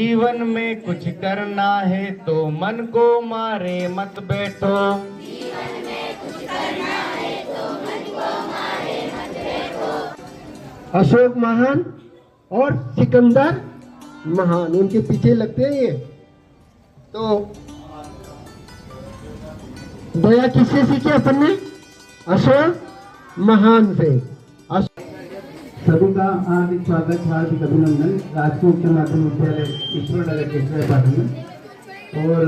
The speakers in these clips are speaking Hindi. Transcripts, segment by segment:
जीवन में कुछ करना है तो मन को मारे मत बैठो। जीवन में कुछ करना है तो मन को मारे मत बैठो। अशोक महान और सिकंदर महान, उनके पीछे लगते हैं ये। तो दया किससे सीखे अपन ने? अशोक महान से। सभी का हार्दिक स्वागत, हार्दिक अभिनंदन राजकीय उच्च माध्यमिक विद्यालय ईश्वर नगर केसरिया पाटन में। और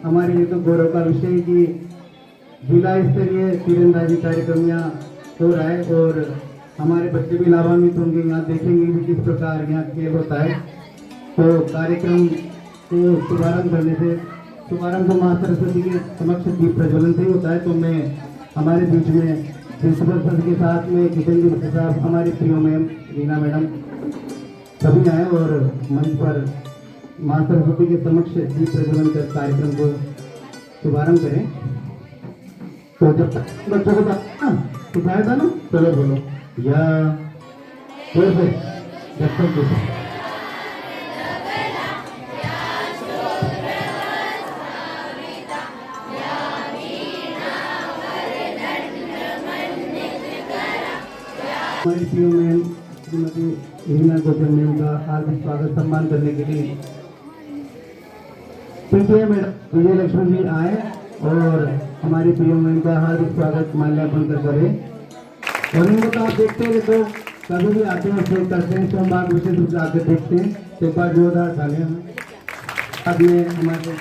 हमारे लिए तो गौरव का विषय है कि जिला स्तरीय तीरंदाजी कार्यक्रम यहाँ हो रहा है और हमारे बच्चे भी लाभान्वित होंगे, यहाँ देखेंगे भी किस प्रकार यहाँ खेल होता है। तो कार्यक्रम को शुभारंभ करने से, शुभारंभ माँ सरस्वती के समक्ष दीप प्रज्वलन से ही होता है। तो मैं हमारे बीच में प्रिंसिपल सर के साथ में किशन जी भट्ट साहब, हमारी प्रियो मैम रीना मैडम सभी आए और मंच पर माँ सरस्वती के समक्ष दीप प्रज्वलन कर कार्यक्रम को शुभारंभ करें। तो जब तक बच्चों को सिखाया था ना, चलो बोलो या जब तक हमारी PO ma'am Shrimati Reena Gautam ma'am का हार्दिक स्वागत सम्मान करने के लिए प्रिंसिपल मैडम विजय लक्ष्मण जी आए और हमारी पीओ मैम का हार्दिक स्वागत माल्यार्पण कर करें। और इनको तो आप देखते हैं तो कभी भी आते हैं शेयर करते हैं, सोमवार विशेष रूप से आकर देखते हैं। तो एक बार जोरदार तालियां हैं। अब मैं हमारे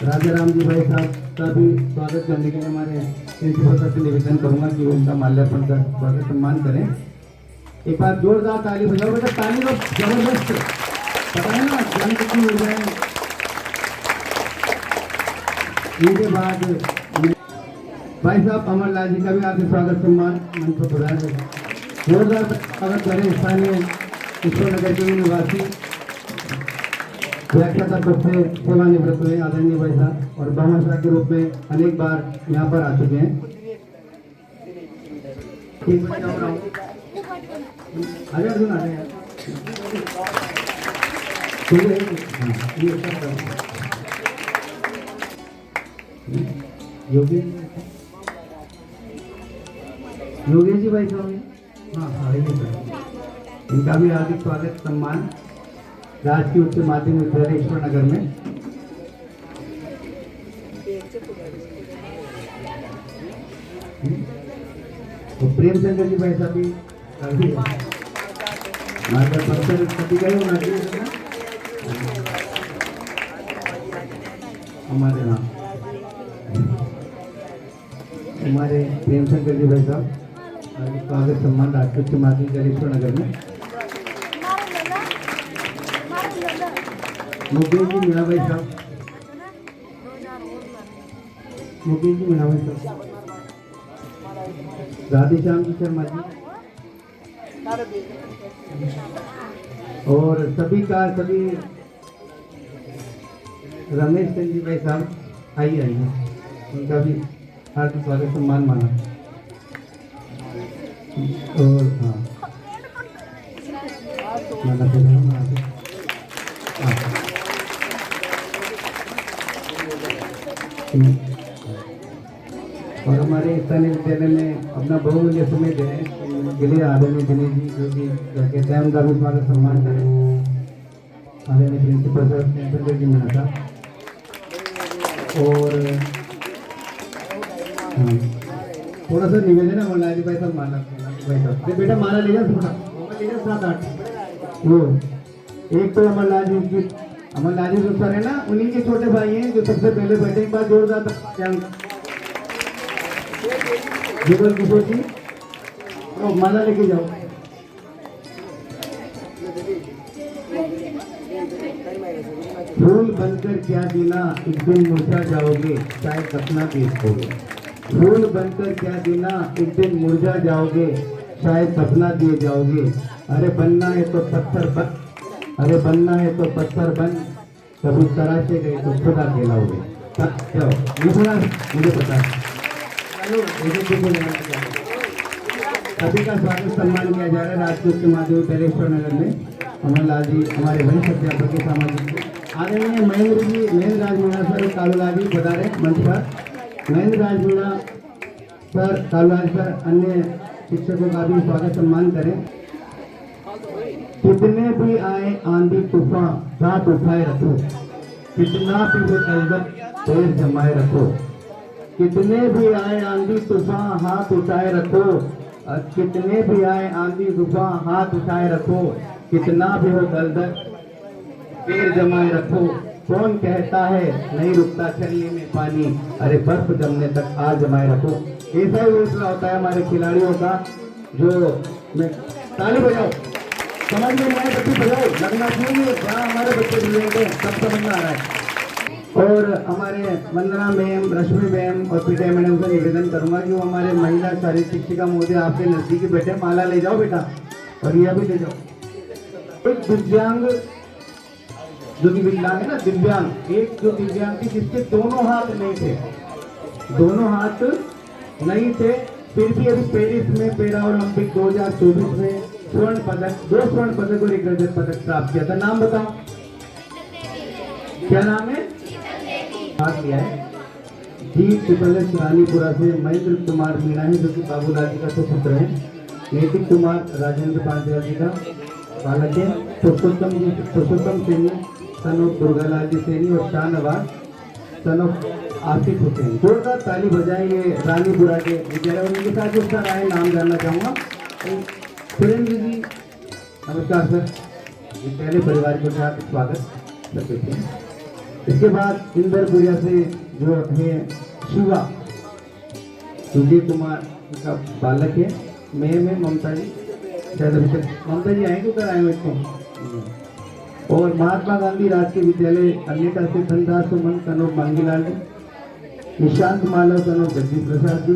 राजा राम जी भाई साहब का भी स्वागत करने के लिए हमारे प्रिंसिपल सर से निवेदन करूंगा कि उनका माल्यार्पण कर स्वागत सम्मान करें। एक बार जोरदार ताली बजाओ बेटा, ताली तो जबरदस्त, पता है ना जान कितनी हो जाए। इनके बाद भाई साहब अमरलाल जी का भी आपके स्वागत सम्मान मंच पर बुलाए। जोरदार स्वागत करें स्थानीय ईश्वर नगर के निवासी व्याख्याता पद से सेवानिवृत्त हुए आदरणीय भाई साहब और भामाशाह के रूप में अनेक बार यहाँ पर आ चुके हैं। योगेश जी भाई साहब, हाँ इनका भी हार्दिक स्वागत सम्मान राजकीय उच्च माध्यमिक विद्यालय ईश्वर नगर में। तो प्रेम शंकर जी भाई साहब भी हमारे नाम हमारे प्रेम शंकर जी भाई साहब स्वागत सम्मान राजकीय उच्च माध्यमिक विद्यालय ईश्वर नगर में। मुकेश जी मीणा भाई साहब, मुकेश जी मीणा भाई साहब, राधेश्याम जी शर्मा जी और सभी का सभी रमेश सिंह जी भाई साहब आइए उनका भी हार्दिक स्वागत सम्मान माना। और हाँ और हमारे स्थानीय विद्यालय में अपना बहुमूल्य समय दें के लिए आदरणीय दिनेश जी जो कि कहते हैं उनका भी स्वागत सम्मान करें। आदरणीय प्रिंसिपल सर जी मिला था और थोड़ा सा निवेदन है मोलाजी भाई साहब माला भाई साहब बेटा माला ले जा, थोड़ा ले जा 7-8 वो एक तो अमरलाल जी सर है ना, उन्हीं के छोटे भाई हैं जो सबसे पहले बैठे। एक बार जोरदार जुगल किशोर जी तो माला लेके जाओ। फूल बनकर क्या जीना एक दिन मुरझा जाओगे, शायद सपना भी खोगे। फूल बनकर क्या जीना एक दिन मुरझा जाओगे, शायद सपना दिए जाओगे। अरे बनना है तो पत्थर बन, अरे बनना है तो पत्थर बन, कभी तराशे गए तो खुद अकेला हो गए। मुझे पता है सभी का स्वागत सम्मान किया जा रहा है राजकीय उच्च माध्यमिक विद्यालय ईश्वर नगर में। अमरलाल जी हमारे वरिष्ठ अध्यापक के सामाजिक आदरणीय महेंद्र राज मीणा सर कालूलाल जी पधारे मंच पर। महेंद्र राज मीणा सर, कालूलाल सर, अन्य शिक्षकों का भी स्वागत सम्मान करें। कितने भी आए आंधी तूफान, साथ उठाए रखो, कितना भी हो दलदल पैर जमाए रखो। कितने भी आए आंधी तूफान, हाथ उठाए रखो, कितने भी आए आंधी तूफान, हाथ उठाए रखो, कितना भी हो दलदल पैर जमाए रखो। कौन कहता है नहीं रुकता छलनी में पानी, अरे बर्फ जमने तक आज जमाए रखो। ऐसा ही हौसला होता है हमारे खिलाड़ियों का। जो मैं ताली बजाओ, समझ में आए बच्चे बजाओ, लगना चाहिए जहाँ हमारे बच्चे जुड़ेंगे सब समझ में आ रहा है। और हमारे वंदना मैम, रश्मि मैम और पीटे मैडम से निवेदन करूंगा कि वो हमारे महिला शारीरिक शिक्षिका महोदय आपके नजदीकी बैठे, माला ले जाओ बेटा और यह भी ले जाओ। एक दिव्यांग, जो कि विकलांग है ना, दिव्यांग, एक जो दिव्यांग थी जिसके दोनों हाथ नहीं थे, दोनों हाथ नहीं थे, फिर भी अभी पेरिस में पैरा ओलंपिक 2024 में स्वर्ण पदक, 2 स्वर्ण पदक और 1 रजत पदक प्राप्त किया था। नाम बताओ, क्या नाम है? भाग लिया है जी। ट्रिपल रानीपुरा से महेंद्र कुमार मीणा है, जो कि बाबूलाल जी का सुपुत्र है। नैतिक कुमार राजेंद्र पांचाल जी का बालक है। पुरुषोत्तम सिंह सन ऑफ दुर्गालाल जी सैनी और शाहनवाज सन ऑफ आसिफ हुसैन। जोरदार ताली बजाए ये रानीपुरा के विद्यालय। उनके साथ जो सर आए नाम जानना चाहूँगा। सुरेंद्र जी नमस्कार सर, विद्यालय परिवार के साथ स्वागत करते हैं। इसके बाद इंदरपुरिया से जो है शिवा सुजय कुमार का बालक है। मैं ममता जी, शायद अभिषेक ममता जी आएंगे, उधर आए हुए इसको। और महात्मा गांधी राजकीय विद्यालय अन्यता से धनदास सुमन कनोर मांगीलाल जी, निशांत मालव कनोर जगदीश प्रसाद जी,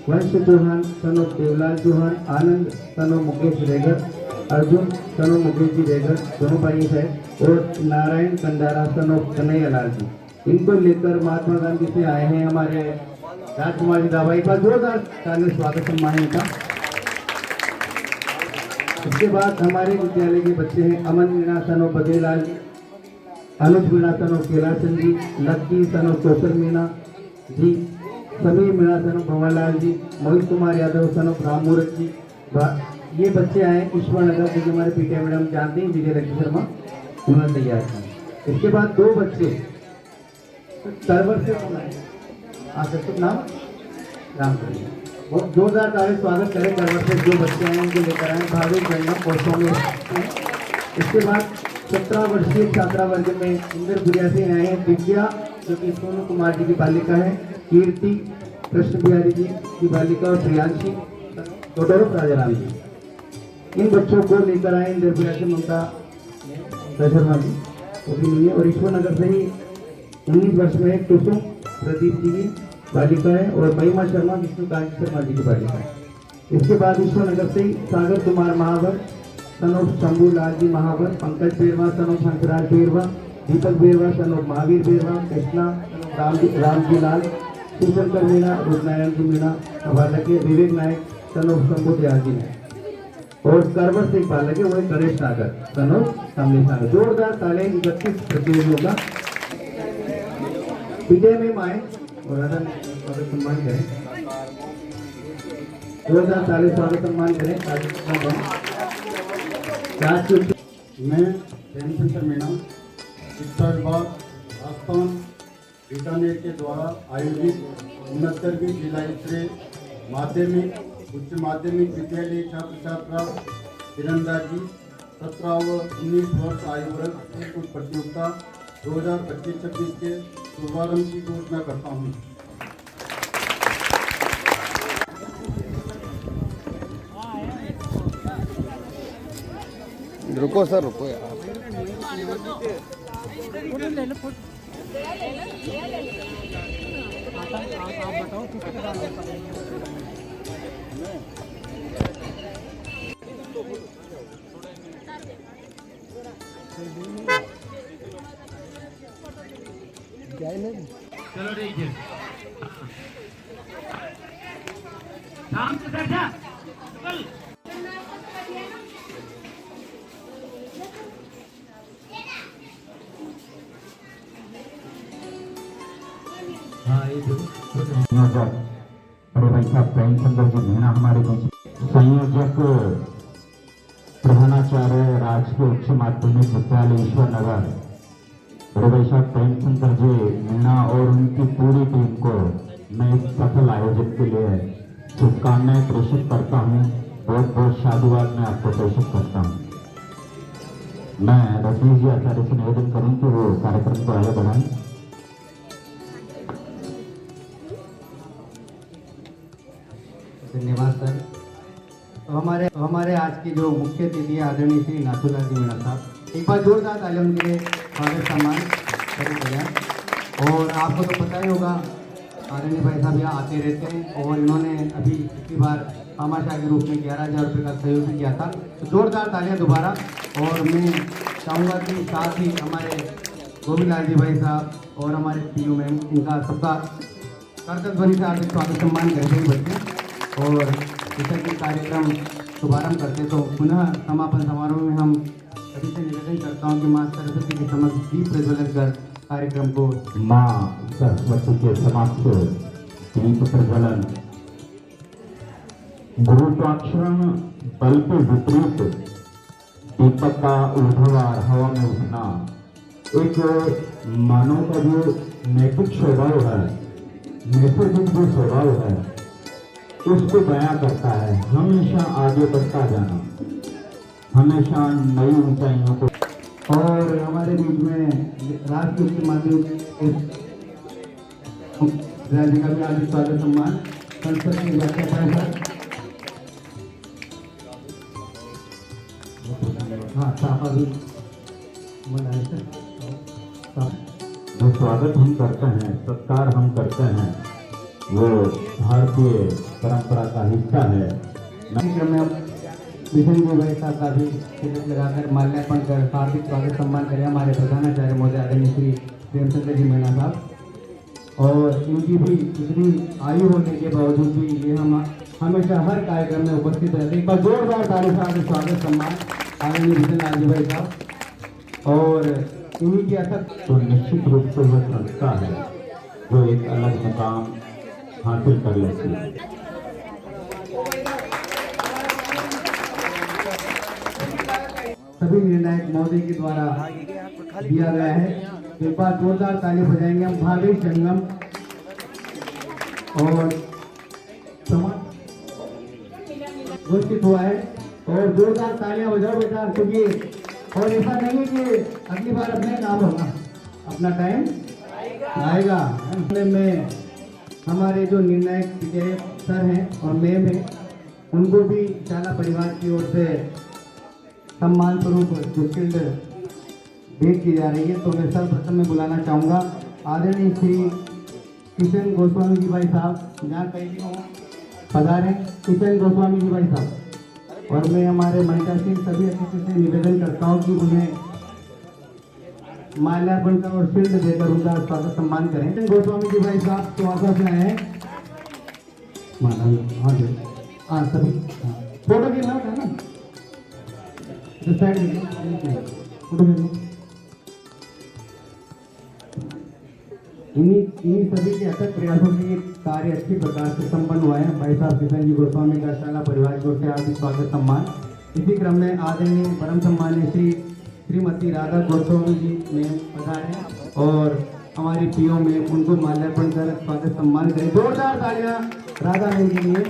वंश चौहान कनोर देवलाल चौहान, आनंद कनोर मुकेश रेगर, अर्जुन कनोर मुकेश जी रेगर, दोनों भाई है, और नारायण कंडारा सन ऑफ कन्हैया लाल जी। इनको लेकर महात्मा गांधी से आए हैं हमारे राजकुमार जी दाबाई का। जोरदार ताली स्वागत सम्मान इनका। इसके बाद हमारे विद्यालय के बच्चे हैं Aman Meena son of Badrilal ji, Anuj Meena son of Kailasan ji, Lucky son of Kaushal Meena ji, Sameer Meena son of Bhanwarlal ji, Mohit Kumar Yadav son of Ram Murt ji. ये बच्चे आए ईश्वर नगर से, जो हमारे पीटीआई मैडम जानते हैं, विजय लक्ष्मी शर्मा, उन्होंने तैयार किया। इसके बाद 2 बच्चे सर्वर से नाम राम करिए, बहुत जोरदार ताली स्वागत करें सर्वर से। 2 बच्चे आए उनको लेकर आए, भाविक बहनों पोस्टों में। इसके बाद 17 वर्षीय छात्रा वर्ग में इंदरपुरिया से आए हैं दिव्या, जो कि सोनू कुमार जी की बालिका है, कीर्ति कृष्ण बिहारी जी की बालिका और प्रियांशी तोडोरफ राजाराम जी। इन बच्चों को लेकर आए इंदरपुरिया से ममता शर्मा जी, वो भी नहीं है। और ईश्वर नगर से ही 19 वर्ष में कुसुम प्रदीप जी की बालिका है, और महिमा शर्मा विष्णुकांत शर्मा जी की बालिका है। इसके बाद ईश्वर नगर से ही Sagar Kumar Mahawar son of Shambhu Lal ji Mahawar, Pankaj Berwa son of Hansraj Berwa, Deepak Berwa son of Mahaveer Berwa, Krishna Ram ji Lal, Shivshankar Meena, Roopnarayan ji Meena बालक है, विवेक नायक सन ऑफ शंभू दयाल जी है, और करवर से एक बालक है, वो है गणेश सागर सन ऑफ सामने सागर। जोरदार ताले 31 प्रतियोगियों का। विजय में आए और स्वागत सम्मान करें, जोरदार ताले स्वागत सम्मान करें। मैं प्रेमशंकर मीणा शिक्षा विभाग राजस्थान बीकानेर के द्वारा आयोजित 69वीं जिला स्तरीय माध्यमिक उच्च माध्यमिक विद्यालय छात्र छात्रा तीरंदाजी 17 व 19 वर्ष आयु वर्ग खेलकूद प्रतियोगिता 2025-26 के शुभारंभ की घोषणा करता हूँ। रुको सर, रुको यार। चलो ठीक है, शाम से बैठा चल। संयोजक बड़े भाई साहब प्रेम चंद्र जी मीणा हमारे बीच, संयोजक प्रधानाचार्य राजकीय उच्च माध्यमिक विद्यालय ईश्वर नगर बड़े भाई साहब प्रेम चंद्र जी मीणा और उनकी पूरी टीम को मैं इस सफल आयोजन के लिए शुभकामनाएं प्रेषित करता हूँ। बहुत बहुत साधुवाद मैं आपको प्रेषित करता हूँ। मैं रजनीश जी आचार्य से निवेदन करूँ कि वो कार्यक्रम को आगे बढ़ाएं। धन्यवाद सर। तो हमारे आज की जो मुख्य अतिथि है आदरणीय श्री नाथूलाल जी मीणा साहब, एक बार जोरदार तालियां उनके लिए स्वागत सम्मान करें। और आपको तो पता ही होगा आदरणीय भाई साहब यहाँ आते रहते हैं और इन्होंने अभी पिछली बार तामाशाह के रूप में 11,000 रुपये का सहयोग भी किया था। तो जोरदार तालियां दोबारा। और मैं चाहूँगा कि साथ ही हमारे गोविंदलाल जी भाई साहब और हमारे पीयू मैम, इनका सबका कर्तव्य ध्वनि से हार्दिक स्वागत सम्मान करते हैं बच्चे। और जैसा कि कार्यक्रम शुभारंभ करते तो पुनः समापन समारोह में हम सभी से निवेदन करता हूँ कि माँ सरस्वती के समक्ष दीप प्रज्वलन कर कार्यक्रम को माँ सरस्वती के समक्ष दीप प्रज्वलन। गुरुत्वाकर्षण बल के विपरीत दीपक का ऊर्ध्वाधर हवा में उठना एक मानव का जो नैतिक स्वभाव है, नैसर्गिक जो स्वभाव है, उसको बयां करता है। हमेशा आगे बढ़ता जाना, हमेशा नई ऊंचाइयों को। और हमारे बीच में राष्ट्रीय उच्च माध्यमिक राज्य का भी हार्दिक स्वागत सम्मान संसद के व्याख्याता सर। हाँ साहब अभी जो स्वागत हम करते हैं, सत्कार हम करते हैं, वो भारतीय परंपरा का हिस्सा है। विजन जी भाई साहब का भी तिलक लगाकर माल्यार्पण कर हार्दिक स्वागत सम्मान करें हमारे प्रधानाचार्य महोदय आदरणीय श्री प्रेमचंद्र जी मीणा साहब। और इनकी भी इतनी आयु होने के बावजूद भी ये हम हमेशा हर कार्यक्रम में उपस्थित रहते हैं। एक बार जोरदार ताली से स्वागत सम्मान आदरणीय विजन जी भाई साहब। और इन्हीं की असर तो निश्चित रूप से वह संस्था है जो एक अलग मुकाम हासिल कर लेती है। सभी निर्णायक महोदय के द्वारा दिया गया है। एक बार जोरदार ताली बजाएंगे हम। भावी संगम और घोषित हुआ है और जोरदार तालियां बजाओ बेटा, क्योंकि और ऐसा नहीं है कि अगली बार अपने नाम होगा, अपना टाइम आएगा। में हमारे जो निर्णायक विजय सर हैं और मैम हैं, उनको भी शाला परिवार की ओर से सम्मान स्वरूप जो शील्ड भेंट की जा रही है। तो मैं सर्वप्रथम में बुलाना चाहूँगा आदरणीय श्री किशन गोस्वामी जी भाई साहब, जहाँ कहीं भी हों पधारें। किशन गोस्वामी जी भाई साहब। और मैं हमारे महिला सिंह सभी अतिथि से निवेदन करता हूँ कि उन्हें माल्यार्पण कर और शील्ड देकर उनका स्वागत सम्मान करें। किशन गोस्वामी जी भाई साहब स्वागत से आए हैं। हाँ जी, हाँ सभी फोटो की ना है ना, इन्हीं सभी के अथक प्रयासों से ये कार्य अच्छी प्रकार से संपन्न हुआ है। भाई साहब किशन जी गोस्वामी का शाला परिवार की ओर से हार्दिक स्वागत सम्मान। इसी क्रम में आदरणीय परम सम्मानीय श्रीमती राधा गोस्वामी जी मैम पधारे और हमारी पीओ में उनको माल्यार्पण कर स्वागत सम्मान करें। जोरदार तालियां राधा मैम के लिए।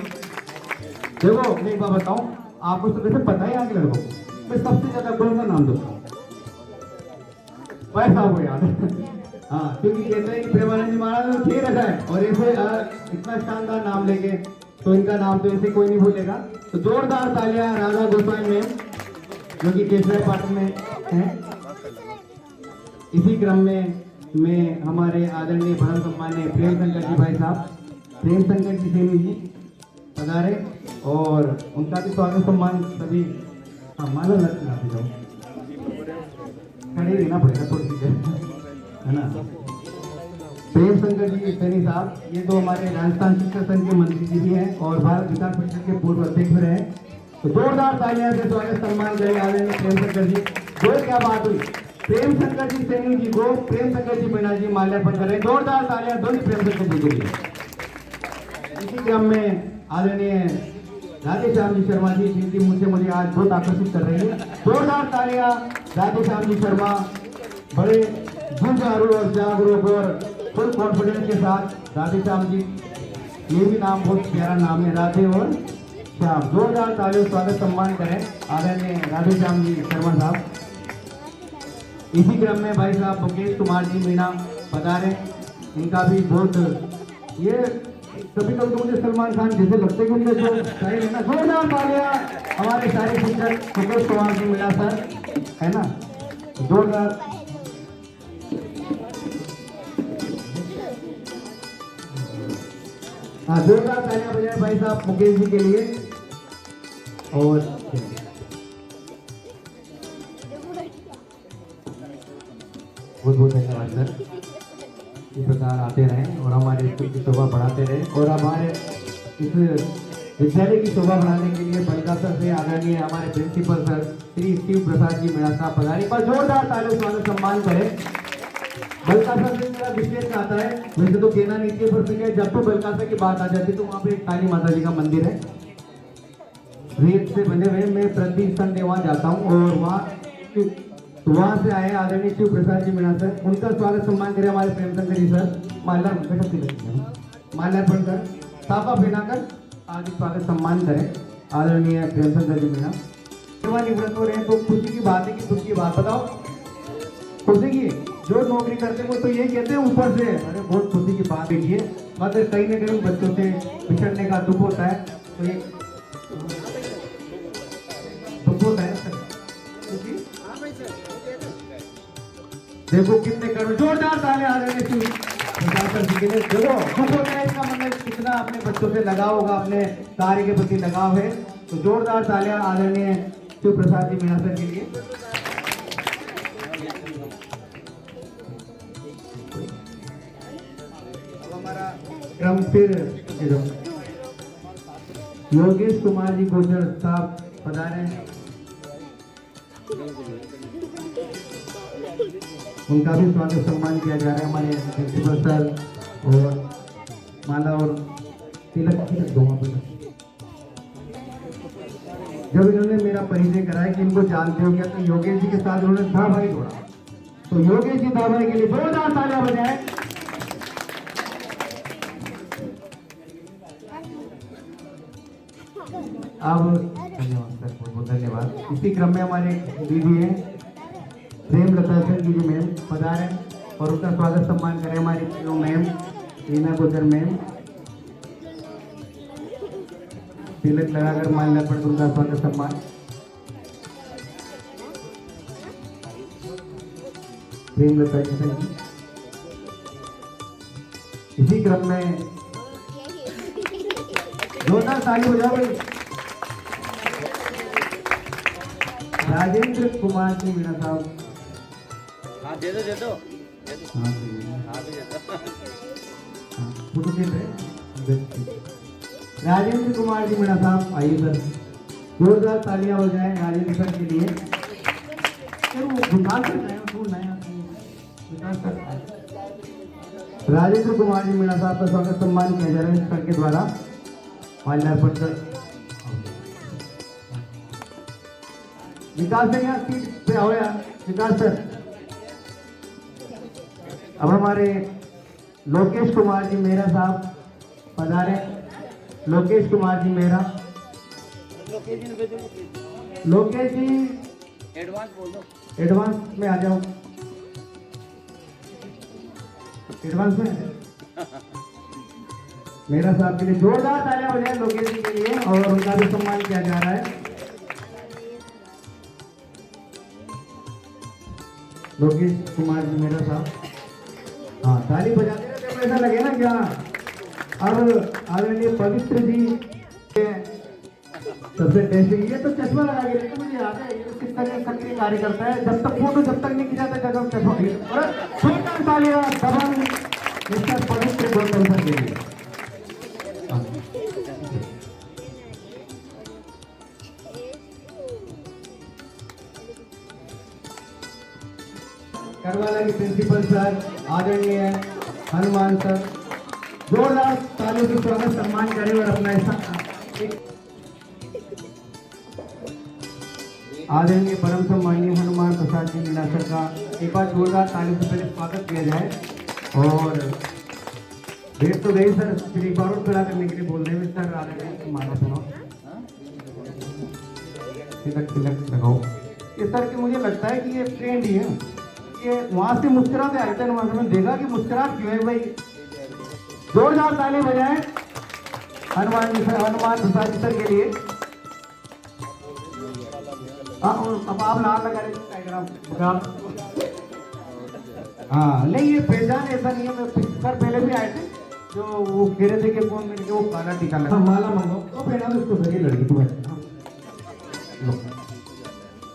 देखो मैं एक बात बताऊं, आपको तो वैसे पता है आगे लड़कों को मैं सबसे ज्यादा कौन सा नाम दूंगा, भाई साहब को याद हाँ, क्योंकि कहते हैं कि प्रेमानंद जी महाराज तो ठीक रहता है और ऐसे इतना शानदार नाम लेके तो इनका नाम तो ऐसे कोई नहीं भूलेगा। तो जोरदार तालियां राधा गोस्वामी में जो कि केसरा पाटन में हैं। इसी क्रम में मैं हमारे आदरणीय परम सम्मानीय प्रेम शंकर जी भाई साहब, प्रेम शंकर जी सेनी जी पधारे और उनका भी स्वागत सम्मान सभी माला लगना खड़े रहना पड़ेगा थोड़ी सी है ना। प्रेम शंकर जी सैनी साहब, ये तो हमारे राजस्थान शिक्षा संघ के मंत्री जी भी हैं और भारत विकास परिषद के पूर्व अध्यक्ष रहे। तो जोरदार तालियां से स्वागत सम्मान करेंगे आदरणीय प्रेम शंकर जी। जो क्या बात हुई प्रेम शंकर जी सैनी जी को प्रेम शंकर जी मीणा जी माल्यार्पण करें। जोरदार तालियां दोनों प्रेम शंकर जी के लिए। इसी क्रम में आदरणीय राधे श्याम जी शर्मा जी, जिनकी मुझे आज बहुत आकर्षित कर रही है। जोरदार तालियां राधे श्याम जी शर्मा, बड़े जुझारू और जागरूक और फुल कॉन्फिडेंस के साथ राधे श्याम जी, ये भी नाम बहुत प्यारा नाम है, राधे और श्याम। जोरदार तालियों स्वागत सम्मान करें आदरणीय राधे श्याम जी शर्मा साहब। इसी क्रम में भाई साहब मुकेश कुमार जी मीणा पधारे, इनका भी बहुत ये कभी कभी तो मुझे सलमान खान जैसे लगते कि उनके जो शायर है ना, जोरदार तालियां हमारे शायरी शिक्षक मुकेश कुमार जी मीणा सर, है ना, जोरदार। हाँ, जोरदार तालियां बजाएं भाई साहब मुकेश जी के लिए। और बहुत बहुत धन्यवाद सर, इस प्रकार आते रहें और हमारे स्कूल की शोभा बढ़ाते रहें। और हमारे इस विद्यालय की शोभा बढ़ाने के लिए बलकासर से आदरणीय हमारे प्रिंसिपल सर श्री शिव प्रसाद जी मीणा साहब पधारी, पर जोरदार तालियों स्वागत सम्मान करें। बलकासर से मेरा विशेष आता है, वैसे तो कहना नहीं चाहिए, पर फिर जब तो बलकासर की बात आ जाती तो वहाँ पे एक काली माता जी का मंदिर है, रेत से बने हुए। मैं प्रति संडे वहाँ जाता हूँ और वहाँ से आए आदरणीय शिव प्रसाद जी मीणा सर, उनका स्वागत सम्मान करें हमारे प्रेम शंकर जी सर। माल्यार्पण कर साफा पहनाकर आदि स्वागत सम्मान करें आदरणीय प्रेम शंकर जी मीणा। निवृत्त हो रहे हैं तो खुशी की बात है कि खुशी की बात बताओ, खुशी की जो नौकरी करते हैं वो तो ये कहते हैं ऊपर से, अरे बहुत खुशी की बात है ये, मगर कहीं ना कहीं बच्चों से बिछड़ने का दुख होता है, तो ये दुख होता है सर। देखो कितने कर्म, जोरदार तालियां आ रहे हैं प्रशासन जी के लिए। देखो दुख होता है, इसका मतलब कितना अपने बच्चों से लगाव होगा, अपने कार्य के प्रति लगाव है, तो जोरदार तालियां आदरणीय शिव प्रसाद जी मीणा सर के लिए। अब हमारा क्रम फिर योगेश कुमार जी गुर्जर साहब पधारे, उनका भी स्वागत सम्मान किया जा रहा है। हमारे प्रिंसिपल सर और माला और तिलक जब इन्होंने मेरा परिचय कराया कि इनको जानते हो क्या, तो योगेश जी के साथ उन्होंने धा भाई जोड़ा, तो योगेश जी धा भाई के लिए जोरदार तालियां बजाएं। अब धन्यवाद सर, बहुत बहुत धन्यवाद। इसी क्रम में हमारे दीदी है प्रेम लता जी मैम पधारे और उनका स्वागत सम्मान करें हमारी मैम रीना गुजर मैम, तिलक लगाकर माल्यार्पण उनका स्वागत सम्मान। प्रेम लता जी इसी क्रम में जोरदार ताली बजाओ भाई। राजेंद्र कुमार जी मीणा साहब, दे दो राजेंद्र कुमार जी मीणा साहब आइए सर, जोरदार तालियां हो जाए राजेंद्र सर के लिए। राजेंद्र कुमार जी मीणा साहब का स्वागत सम्मान किया जा रहा है सर के द्वारा माल्यार्पण कर। विकास सर यहाँ सीट पे आओ यार, विकास सर। अब हमारे लोकेश कुमार जी मेहरा साहब पधारे, लोकेश कुमार जी मेहरा। लोकेश जी एडवांस बोल दो, एडवांस में आ जाओ, एडवांस में मेहरा साहब के लिए जोरदार तालियां बजाएं लोकेश जी के लिए और उनका भी सम्मान किया जा रहा है। लोकेश कुमार जी मेहरा साहब, हाँ ताली बजाते रहते हैं, ऐसा लगे ना क्या। अब आदरणीय पवित्र जी सबसे टेस्टिंग, ये तो चश्मा लगा के रखते, मुझे याद है ये तो किस तरह सक्रिय कार्य करता है, जब तक फोटो जब तक नहीं खिंचाता जगह चश्मा। और छोटा तालियां दबंग मिस्टर पवित्र गौतम सर के लिए। हमारे प्रिंसिपल सर आदरणीय हनुमान सर, जोरदार तालियों से स्वागत सम्मान करें और अपना आदरणीय परम सम्माननीय हनुमान प्रसाद जी मीणा सर का एक बार जोरदार तालियों से पहले स्वागत किया जाए। और देर तो गई सर, फिर एक बार और खड़ा करने के लिए बोल रहे हैं सर। आदरणीय माना सुनो तिलक लगाओ। ये सर कि मुझे लगता है कि ये ट्रेंड ही है, ये वहां से मुस्कुराते आए थे, वहां से मैंने देखा कि मुस्कुराहट क्यों है भाई। जोरदार ताली बजाएं हनुमान प्रसाद जी सर के लिए। अब आप नाम लगा रहे। हाँ नहीं, ये पहचान ऐसा नहीं है। मैं सर पहले भी आए थे, जो वो कह रहे थे कि कौन मिल के वो काला टीका लगा माला मंगो तो पहना तो उसको सही लड़की तुम्हें।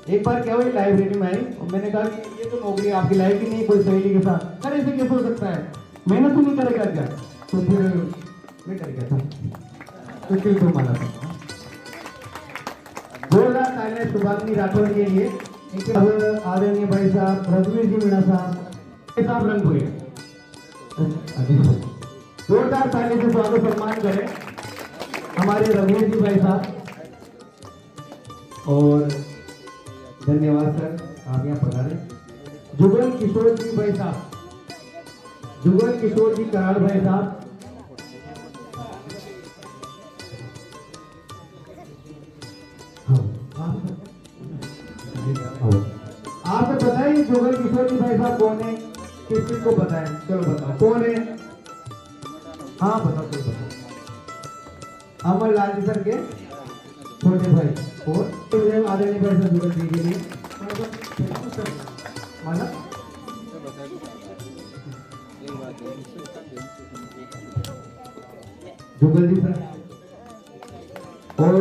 एक बार क्या हुई, लाइब्रेरी में आई और मैंने कहा कि ये तो नौकरी आपकी लाइफ की नहीं, कोई सहेली के साथ। सर ऐसे कैसे हो सकता है, मेहनत तो नहीं करेगा क्या? तो फिर मैं कर गया था, तो फिर तो माना था। जोरदार तालियां शुभांगी राठौर के लिए। अब आदरणीय भाई साहब रघुवीर जी मीणा साहब रंगपुरी, जोरदार ताली से स्वागत सम्मान करें हमारे रघुवीर जी भाई साहब। और धन्यवाद सर, आप यहाँ पधारे। जुगल किशोर जी भाई साहब, जुगल किशोर जी कराड़ भाई साहब। आपको पता है जुगल किशोर जी भाई साहब कौन है? किस को पता है? चलो बताओ कौन है। हाँ बताओ, चलो बताओ। अमरलाल जी सर के छोटे भाई और आदरणीय भाई सर जुगल जी के लिए माना। जुगल जी सर। और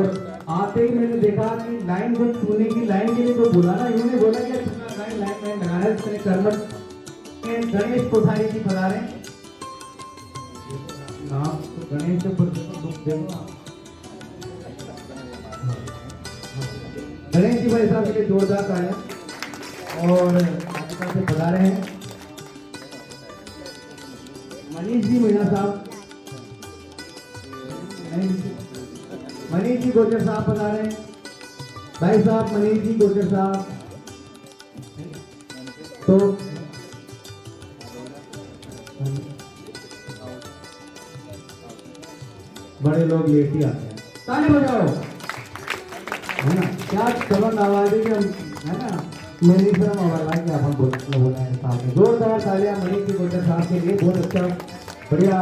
आते ही मैंने देखा कि लाइन जो छूने की लाइन के लिए जो बोला ना, इन्होंने बोला कि लाइन लगाना है। इसने कर्मठ गणेश कोठारी जी बता रहे हैं नाम, तो गणेश से गणेश जी भाई साहब के लिए जोरदार तालियां। और आजकल से बता रहे हैं मनीष जी मीणा साहब, मनीष जी गोचर साहब बता रहे हैं भाई साहब, मनीष जी गोचर साहब। तो बड़े लोग लेट ही आते हैं, ताली बजाओ, है ना? क्या चमन आवाज है कि हम, है ना? मेरी शर्म आवाज कि आप बोला है साहब। जोरदार तालियां मनीष जी गोचर साहब के लिए, बहुत अच्छा बढ़िया।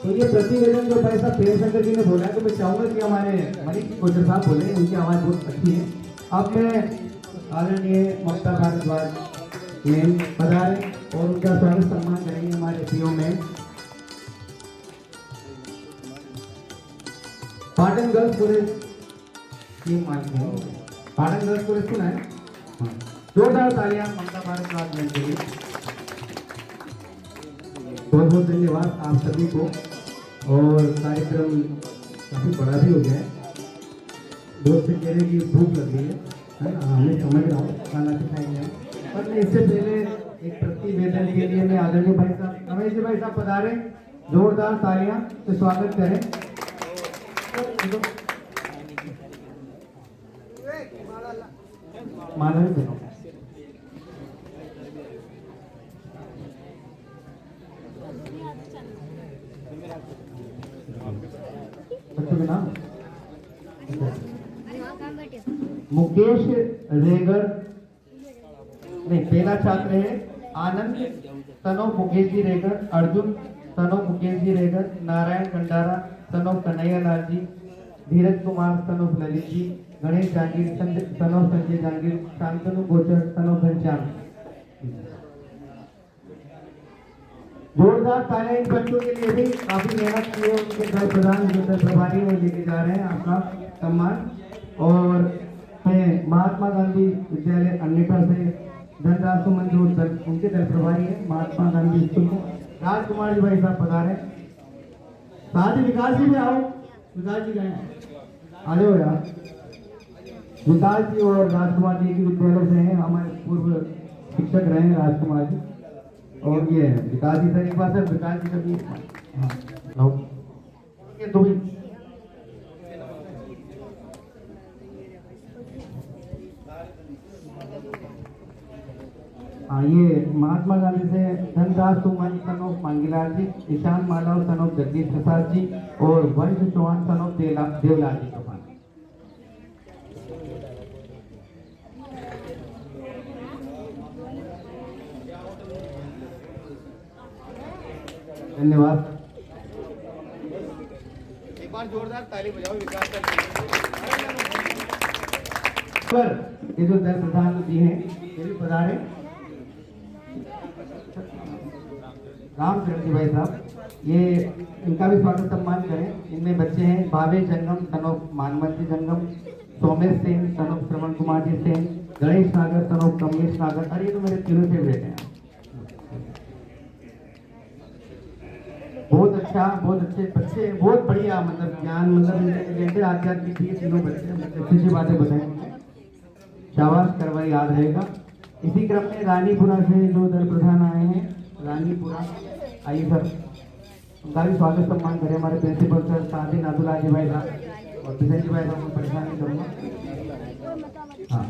तो ये प्रतिवेदन जो भाई साहब प्रेम शंकर जी ने बोला है, तो मैं चाहूंगा कि हमारे मनीष जी गोचर साहब बोले, उनकी आवाज़ बहुत अच्छी है। अब मैं आदरणीय ममता भारद्वाज मैम पधारे और उनका स्वागत सम्मान करेंगे हमारे PO ma'am. Patan girls college team Patan girls college सुना है। जोरदार तालियां ममता भारद्वाज मैम के लिए। बहुत बहुत धन्यवाद आप सभी को। और कार्यक्रम काफी बड़ा भी हो गया है, दोस्त से कह रहे कि भूख लग रही है ना? हमें समझ रहा हूँ, खाना खिलाएंगे। पर मैं इससे पहले एक प्रतिवेदन के लिए मैं आदरणीय भाई साहब रमेश जी भाई साहब पधारे, जोरदार तालियां से स्वागत करें। माला भी देना। बच्चों के नाम मुकेश रेगर, नहीं पहला छात्र है आनंद तनो मुकेश जी रेगर, अर्जुन तनो मुकेश जी रेगर, नारायण कंडारा तनो कन्हैया लाल जी, धीरज कुमार तनो ललित जी, गणेश जांगीर तनो संजय जांगीर, शांतनु गोचर तनो घनश्याम। जोरदार तालियां इन बच्चों के लिए भी, काफी मेहनत की है। उनके घर प्रधान जो प्रभारी वो लेके जा रहे हैं आपका सम्मान। और मैं महात्मा गांधी विद्यालय अन्यथा से धनराशि मंजूर उनके दल प्रभारी है महात्मा गांधी स्कूल को राजकुमार जी भाई साहब पधारे। साथ ही विकास जी भी आओ, विकास जी गए आ जाओ यार। विकास जी और राजकुमार जी की विद्यालय से हैं, हमारे पूर्व शिक्षक रहे हैं राजकुमार जी, और ये विकास जी सर एक बार सर विकास जी कभी हाँ ये दो ही हाँ ये महात्मा गांधी से Dhandas Suman son of Mangilal ji, Ishan Malav son of Jagdish Prasad ji और वंश चौहान सन ऑफ देवलाल जी चौहान। धन्यवाद। एक बार जोरदार ताली बजाओ विकास पर ये जो दल प्रधान जी हैं ये भी पधारे, रामचंद्र जी भाई साहब, ये इनका भी स्वागत सम्मान करें। इनमें बच्चे हैं भावेश जंगम सन ऑफ मानवंती जंगम, सोमेश सेन सन ऑफ श्रवण कुमार जी सेन, गणेश नागर सन ऑफ कमलेश नागर। अरे ये तो मेरे तीनों फेवरेट हैं, बहुत अच्छा, बहुत अच्छे बच्चे, बहुत बढ़िया, मतलब ज्ञान मतलब इंटेलिजेंट आध्यात्मिक ये तीनों बच्चे अच्छी अच्छी बातें बताएंगे, शाबाश करवाई याद रहेगा। इसी क्रम में रानीपुरा से जो दल प्रधान आए हैं, रानीपुरा आइए सर, उनका भी स्वागत सम्मान करें हमारे प्रिंसिपल सर, साथ ही नादुला जी भाई साहब और विजय जी भाई साहब को परेशान नहीं करूँगा। हाँ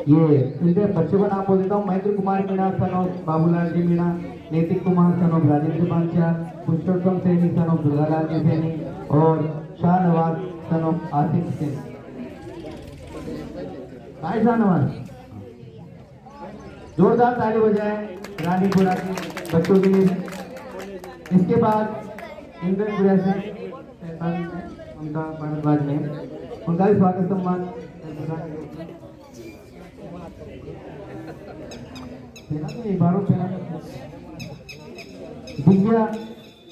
ये इनके बच्चों का नाम बोल देता हूँ, Mahendra Kumar Meena son of Babulal ji Meena, Naitik Kumar son of Rajendra Panchal, Purushottam Saini son of Durgalal ji Saini और शाहनवाज सन ऑफ आसिफ सैनी। भाई शाहनवाज जोरदार ताली बजाएं रानीपुरा के बच्चों के लिए। इसके बाद इंद्रपुरा से उनका भारद्वाज में उनका भी स्वागत सम्मान Divya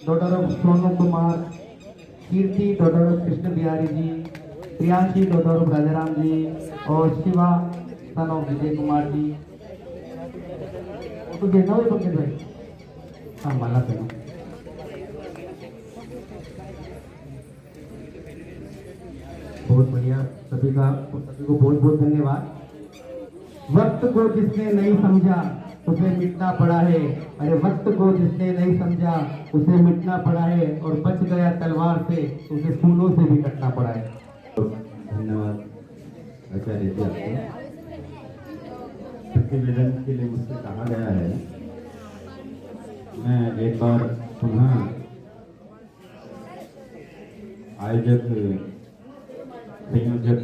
daughter of Sonu Kumar, Kirti daughter of Krishna Bihari ji, Priyanshi daughter of Rajaram ji और शिवा सन ऑफ विजय कुमार जी। तो देखना हुई पंकज भाई, हाँ माला देना। बहुत बढ़िया, सभी को बहुत बहुत धन्यवाद। वक्त को जिसने नहीं समझा उसे मिटना पड़ा है, अरे वक्त को जिसने नहीं समझा उसे मिटना पड़ा है, और बच गया तलवार से उसे फूलों से भी कटना पड़ा है। धन्यवाद आचार्य जी आपको। प्रतिवेदन के लिए मुझसे कहा गया है, मैं एक बार पुनः आयोजक संयोजक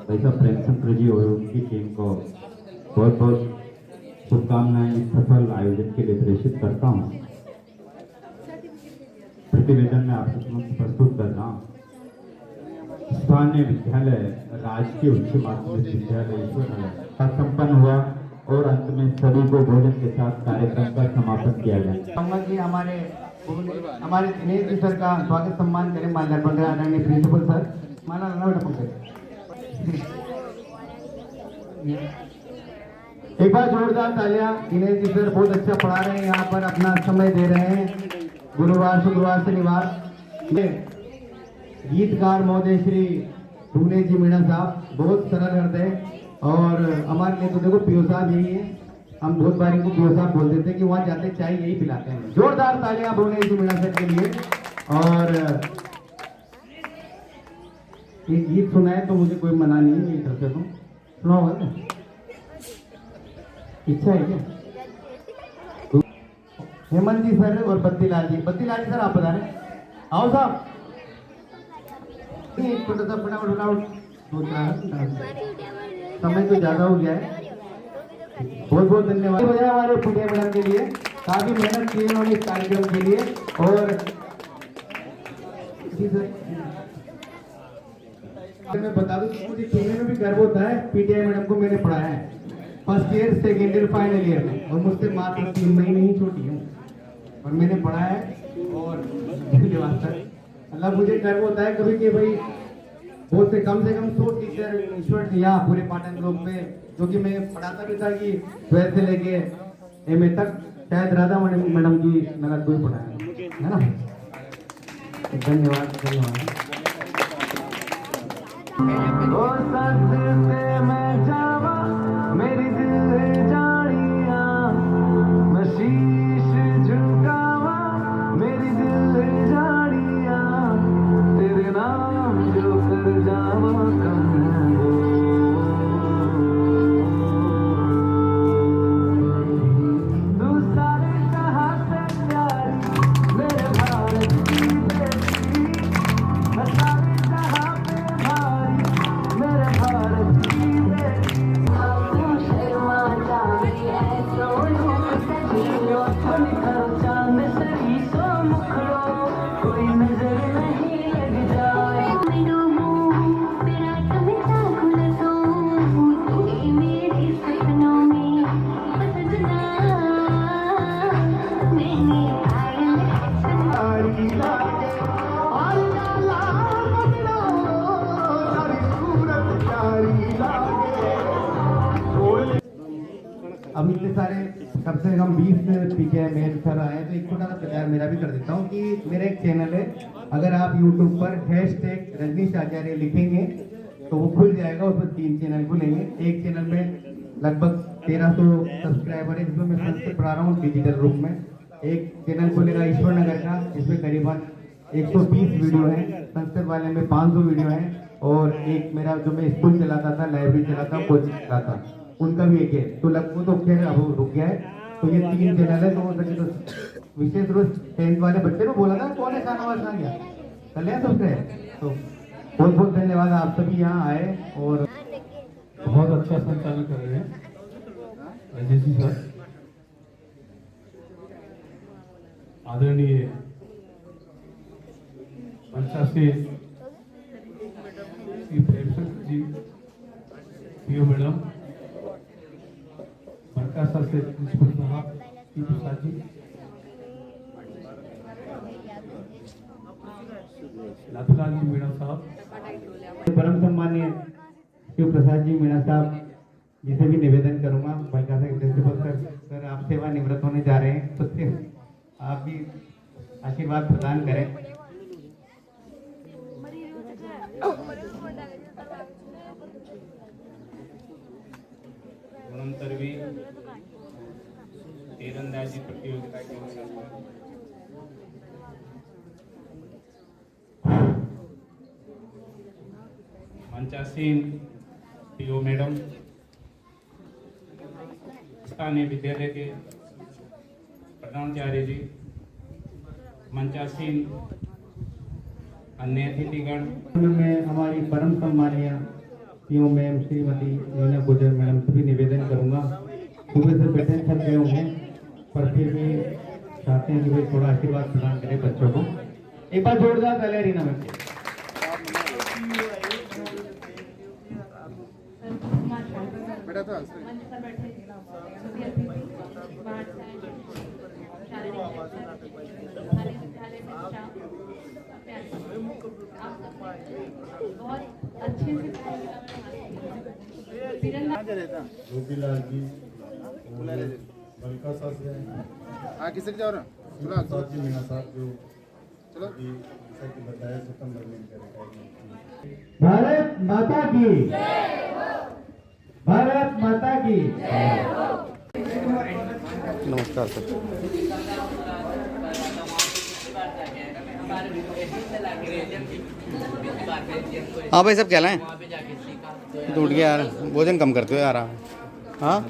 पैसा प्रेमचंद्र जी और उनकी टीम को बहुत बहुत शुभकामनाएं इस सफल आयोजन के लिए प्रेषित करता हूँ। प्रतिवेदन में आपके समक्ष प्रस्तुत कर रहा हूँ। स्थानीय विद्यालय राजकीय उच्च माध्यमिक विद्यालय ईश्वरनगर का संपन्न हुआ और अंत में सभी को भोजन के साथ कार्यक्रम का समापन किया गया। कि हमारे दिनेश जी सर का स्वागत सम्मान करें, माल्यार्पण करें आदरणीय प्रिंसिपल सर। माला एक बार जोरदार तालियां। दिनेश जी सर बहुत अच्छा पढ़ा रहे हैं, यहाँ पर अपना समय दे रहे हैं गुरुवार शुक्रवार शनिवार। गीतकार महोदय श्री भुवनेश जी मीणा साहब बहुत सरल हृदय, और हमारे लिए तो देखो पीओ साहब यही है, हम बहुत बार इनको पीओ साहब बोल देते हैं कि वहाँ जाते चाय यही पिलाते हैं। जोरदार तालियां भुवनेश जी मीणा सर के लिए। और एक गीत सुनाए तो मुझे कोई मना नहीं है मेरी तरफ से, तो सुनाओ, इच्छा है क्या? हेमंत जी सर और बद्दीलाल जी सर आप बता रहे आओ साहब, छोटा सा फटाफट समय तो ज्यादा हो गया है। बहुत बहुत धन्यवाद हमारे पीटीआई मैडम के लिए, काफी मेहनत की उन्होंने इस कार्यक्रम के लिए। और मैं बता दूं कि मुझे कहने में भी गर्व होता है, पीटीआई मैडम को मैंने पढ़ाया है first year second year final year में, और मुझसे मात्र 3 महीने ही छोटी हूँ और मैंने पढ़ाया है। और धन्यवाद सर, मतलब मुझे गर्व होता है कभी कि भाई बहुत से कम 100 टीचर ईश्वर यहाँ पूरे पाटन ब्लॉक में, जो कि मैं पढ़ाता भी था कि 12th से लेके एमए तक, शायद राधा मैडम की नगद को ही पढ़ाया है ना। धन्यवाद धन्यवाद। ओ सच से मैं जावा मेरी दिल जानी अब इतने सारे कम से कम 20 पीके मेल सर आए, तो एक छोटा सा प्रचार मेरा भी कर देता हूँ कि मेरा एक चैनल है, अगर आप YouTube पर हैशटैग रजनीश आचार्य लिखेंगे तो वो खुल जाएगा। उस पर 3 चैनल खुलेंगे। एक चैनल में लगभग 1300 सब्सक्राइबर है, जिसमें मैं संस्कृत पढ़ा रहा हूँ डिजिटल रूप में। एक चैनल खुलेगा ईश्वर नगर का, जिसमें करीबन 120 वीडियो है। संस्कृत वाले में 500 वीडियो है। और एक मेरा जो मैं स्कूल चलाता था, लाइब्रेरी चलाता, कोचिंग चलाता, उनका भी एक है। तो लगभग तो खैर अब रुक गया है। तो ये 3 चैनल है। तो हो सके तो विशेष रूप 10th वाले बच्चे को बोला था कौन है खाना वाला गया कर लिया सबसे। तो बहुत बहुत धन्यवाद, आप सभी यहाँ आए और बहुत अच्छा संचालन कर रहे हैं राजेश जी सर। आदरणीय मंचा से श्री प्रेमचंद्र जी, पीओ मैडम, बरका सर से प्रिंसिपल साहब श्री प्रसाद जी, लातूलाल जी मीणा साहब, परम सम्मान्य शिव प्रसाद जी मीणा साहब जी से भी निवेदन करूंगा, बरका से प्रिंसिपल सर आप सेवा निवृत्त होने जा रहे हैं, तो आप भी आशीर्वाद प्रदान करें। गुणंतरवी तीरंदाजी प्रतियोगिता के अवसर पर मंचासीन पीओ मैडम, स्थानीय विद्यालय के प्रधानाचार्य जी, मंचासीन अन्य अतिथिगण में हमारी परम सम्मानीय पीओ मैम श्रीमती मीना गुजर मैडम से भी निवेदन करूंगा। सुबह से बैठे थक गए होंगे, पर फिर भी चाहते हैं कि भाई थोड़ा आशीर्वाद प्रदान करें बच्चों को। एक बार जोरदार तालियां रीना मैम। बहुत अच्छे से गोपीलाल जी, बलका साहब से किसके जाओ ना प्रसाद जी मीणा साहब जो चलो जैसा कि बताया सितंबर में करेगा। भारत माता की, भारत माता की। नमस्कार सर। हाँ भाई सब क्या लाएं? टूट गया यार, भोजन कम करते हो यार। हाँ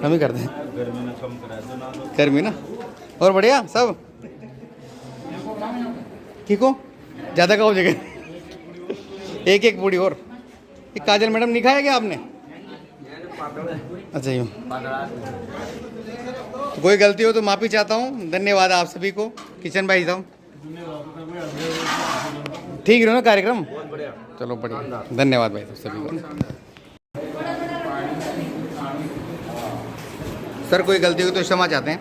कम ही करते हैं, गर्मी ना। और बढ़िया सब ठीक हो? ज़्यादा का हो जगह एक एक पूड़ी और। एक काजल मैडम नहीं खाया क्या आपने? अच्छा यूँ कोई गलती हो तो माफ़ी चाहता हूँ। धन्यवाद आप सभी को। किशन भाई साहब ठीक रहो ना कार्यक्रम? चलो बढ़िया, धन्यवाद भाई सभी को। सर कोई गलती हो तो क्षमा चाहते हैं।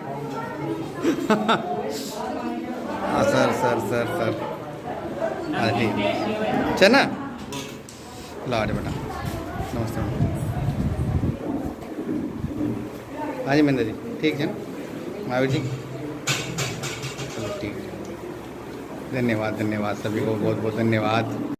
हाँ सर सर सर सर हाँ ठीक चल ना। ला बेटा नमस्ते। हाँ जी महेंद्र जी ठीक है ना? महावीर जी चलो ठीक है। धन्यवाद धन्यवाद सभी को, बहुत बहुत धन्यवाद।